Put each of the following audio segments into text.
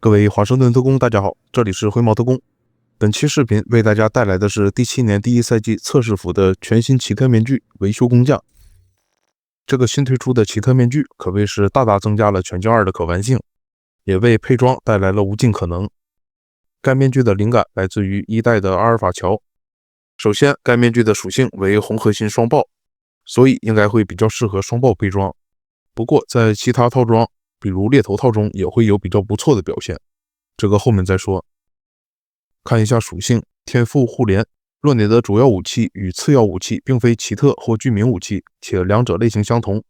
各位华盛顿特工，大家好，这里是灰猫特工。本期视频为大家带来的是第7年第一赛季测试服的全新奇特面具维修工匠。这个新推出的奇特面具可谓是大大增加了全境2的可玩性，也为配装带来了无尽可能。该面具的灵感来自于1代的阿尔法乔。首先，该面具的属性为红核心双爆，所以应该会比较适合双爆配装。不过在其他套装比如猎头套中也会有比较不错的表现，这个后面再说。看一下属性，天赋互联。若你的主要武器与次要武器并非奇特或居民武器，且两者类型相同，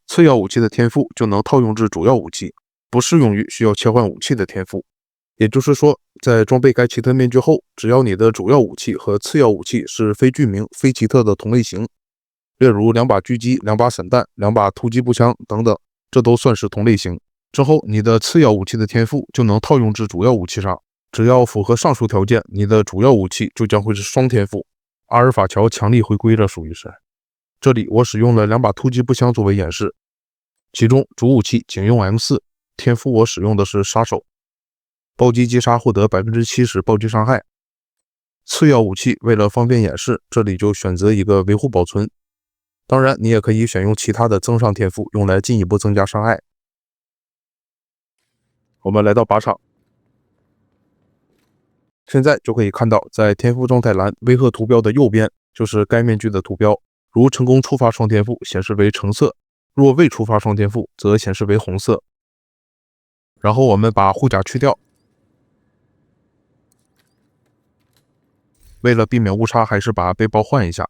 次要武器的天赋就能套用至主要武器，不适用于需要切换武器的天赋。也就是说，在装备该奇特面具后，只要你的主要武器和次要武器是非居民、非奇特的同类型，例如2把狙击、2把散弹、2把突击步枪等等，这都算是同类型。之后，你的次要武器的天赋就能套用至主要武器上。只要符合上述条件，你的主要武器就将会是双天赋。阿尔法乔强力回归了，属于是。这里我使用了2把突击步枪作为演示，其中主武器警用 M4， 天赋我使用的是杀手，暴击击杀获得 70% 暴击伤害。次要武器为了方便演示，这里就选择一个维护保存。当然，你也可以选用其他的增上天赋，用来进一步增加伤害。我们来到靶场，现在就可以看到，在天赋状态栏威吓图标的右边就是该面具的图标，如成功触发双天赋显示为橙色，若未触发双天赋则显示为红色。然后我们把护甲去掉，为了避免误差，还是把背包换一下。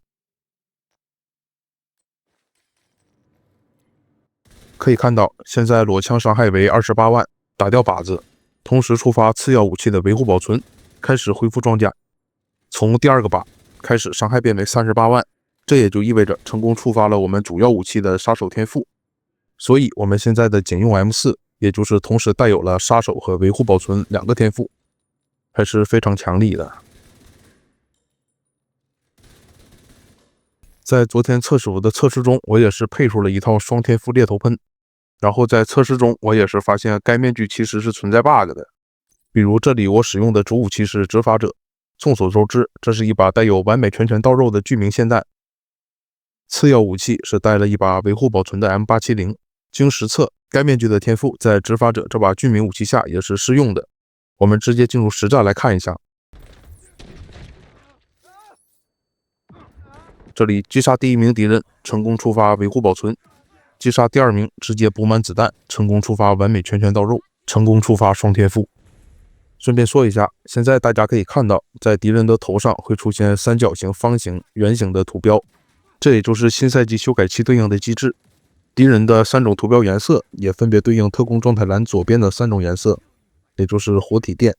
可以看到，现在裸枪伤害为28万，打掉靶子，同时触发次要武器的维护保存，开始恢复装甲。从第2个靶开始，伤害变为38万，这也就意味着成功触发了我们主要武器的杀手天赋。所以我们现在的警用 M4 也就是同时带有了杀手和维护保存2个天赋，还是非常强力的。在昨天测试服的测试中，我也是配出了一套双天赋猎头喷。然后在测试中，我也是发现该面具其实是存在 bug 的。比如这里我使用的主武器是执法者，众所周知，这是一把带有完美拳拳到肉的居民霰弹。次要武器是带了一把维护保存的 M870。经实测，该面具的天赋在执法者这把居民武器下也是适用的。我们直接进入实战来看一下。这里击杀第1名敌人，成功触发维护保存；击杀第2名，直接补满子弹，成功触发完美拳拳到肉，成功触发双天赋。顺便说一下，现在大家可以看到，在敌人的头上会出现三角形、方形、圆形的图标，这也就是新赛季修改器对应的机制。敌人的3种图标颜色也分别对应特工状态栏左边的3种颜色，也就是活体电。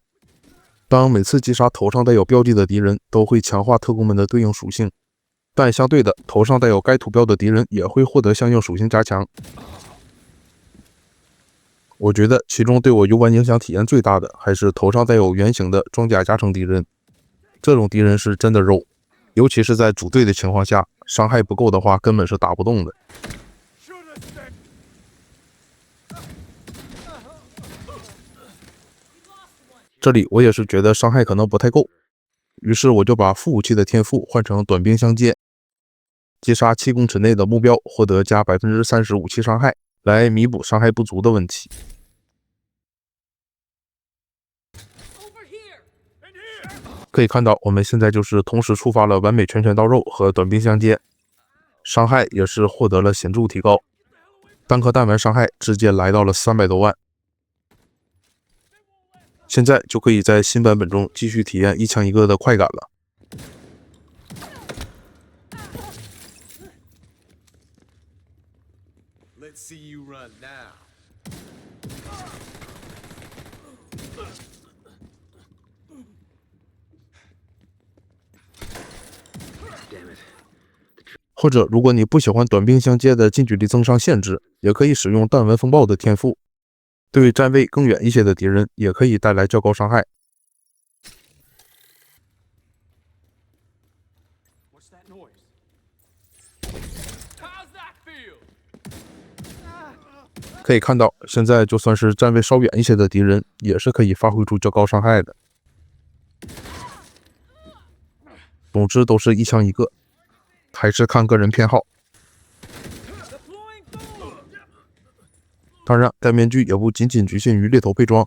当每次击杀头上带有标记的敌人，都会强化特工们的对应属性，但相对的，头上带有该图标的敌人也会获得相应属性加强。我觉得其中对我游玩影响体验最大的还是头上带有圆形的装甲加成敌人，这种敌人是真的肉，尤其是在组队的情况下，伤害不够的话根本是打不动的。这里我也是觉得伤害可能不太够，于是我就把副武器的天赋换成短兵相接，击杀7公尺内的目标，获得加 30% 武器伤害，来弥补伤害不足的问题。可以看到，我们现在就是同时触发了完美拳拳到肉和短兵相接，伤害也是获得了显著提高，单颗弹丸伤害直接来到了300多万。现在就可以在新版本中继续体验一枪一个的快感了。Let's see you run now. 或者如果你不喜欢短兵相接的近距离增伤限制，也可以使用弹丸风暴的天赋，对站位更远一些的敌人也可以带来较高伤害。可以看到，现在就算是站位稍远一些的敌人，也是可以发挥出较高伤害的。总之都是一枪一个，还是看个人偏好。当然，该面具也不仅仅局限于猎头配装，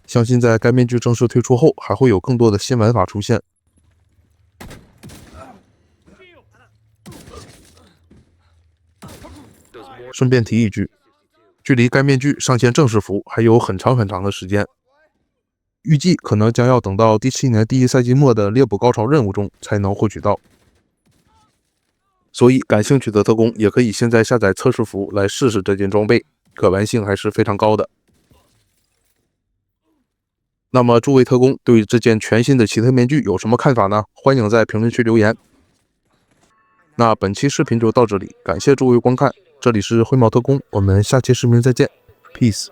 相信在该面具正式推出后，还会有更多的新玩法出现。顺便提一句，距离该面具上线正式服还有很长很长的时间，预计可能将要等到第7年第一赛季末的猎捕高潮任务中才能获取到。所以感兴趣的特工也可以现在下载测试服来试试这件装备，可玩性还是非常高的。那么诸位特工对这件全新的奇特面具有什么看法呢？欢迎在评论区留言。那本期视频就到这里，感谢诸位观看，这里是灰毛特工，我们下期视频再见 ，peace。